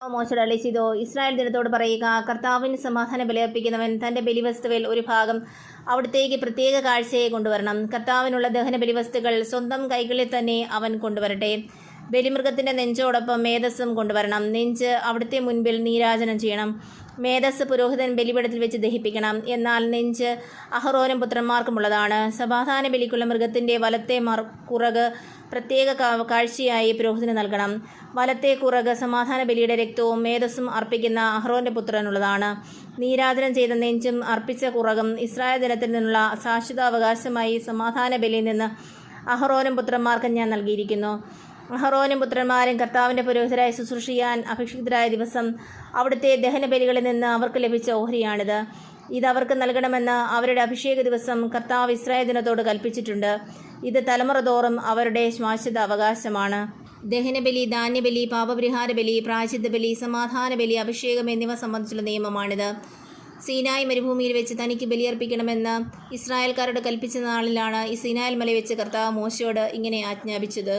മോശയോട് അരുളിച്ചെയ്തു, ഇസ്രായേൽ ജനത്തോട് പറയുക, കർത്താവിന് സമാധാന ബലിയർപ്പിക്കുന്നവൻ തൻ്റെ ബലിവസ്തുവിൽ ഒരു ഭാഗം അവിടത്തേക്ക് പ്രത്യേക കാഴ്ചയെ കൊണ്ടുവരണം. കർത്താവിനുള്ള ദഹന ബലിവസ്തുക്കൾ സ്വന്തം കൈകളിൽ തന്നെ അവൻ കൊണ്ടുവരട്ടെ. ബലിമൃഗത്തിൻ്റെ നെഞ്ചോടൊപ്പം മേധസ്സും കൊണ്ടുവരണം. നെഞ്ച് അവിടുത്തെ മുൻപിൽ നീരാജനം ചെയ്യണം. മേധസ് പുരോഹിതൻ ബലിപീഠത്തിൽ വെച്ച് ദഹിപ്പിക്കണം. എന്നാൽ നെഞ്ച് അഹറോനും പുത്രന്മാർക്കുമുള്ളതാണ്. സമാധാന ബലിക്കുള്ള മൃഗത്തിൻ്റെ വലത്തെ കുറക് പ്രത്യേക കാഴ്ചയായി പുരോഹിതന് നൽകണം. വലത്തെ കുറക് സമാധാന ബലിയുടെ രക്തവും മേധസ്സും അർപ്പിക്കുന്ന അഹ്റോൻ്റെ പുത്രനുള്ളതാണ്. നീരാജനം ചെയ്ത നെഞ്ചും അർപ്പിച്ച കുറകും ഇസ്രായേൽ ജനത്തിൽ നിന്നുള്ള ശാശ്വതാവകാശമായി സമാധാന ബലിയിൽ നിന്ന് അഹ്റോനും പുത്രന്മാർക്കും ഞാൻ നൽകിയിരിക്കുന്നു. അഹ്റോനും പുത്രന്മാരും കർത്താവിൻ്റെ പുരോഹിതരായി ശുശ്രൂഷ ചെയ്യാൻ അഭിഷിക്തരായ ദിവസം അവിടുത്തെ ദഹനബലികളിൽ നിന്ന് അവർക്ക് ലഭിച്ച ഓഹരിയാണിത്. ഇതവർക്ക് നൽകണമെന്ന് അവരുടെ അഭിഷേക ദിവസം കർത്താവ് ഇസ്രായേൽ ജനത്തോട് കൽപ്പിച്ചിട്ടുണ്ട്. ഇത് തലമുറ തോറും അവരുടെ ശാശ്വത അവകാശമാണ്. ദഹനബലി, ധാന്യബലി, പാപപരിഹാര ബലി, പ്രായശ്ചിത്ത ബലി, സമാധാന ബലി, അഭിഷേകം എന്നിവ സംബന്ധിച്ചുള്ള നിയമമാണിത്. സീനായ് മരുഭൂമിയിൽ വെച്ച് തനിക്ക് ബലിയർപ്പിക്കണമെന്ന് ഇസ്രായേൽക്കാരോട് കൽപ്പിച്ച നാളിലാണ് ഈ സീനായിൽ മല വെച്ച് കർത്താവ് മോശയോട് ഇങ്ങനെ ആജ്ഞാപിച്ചത്.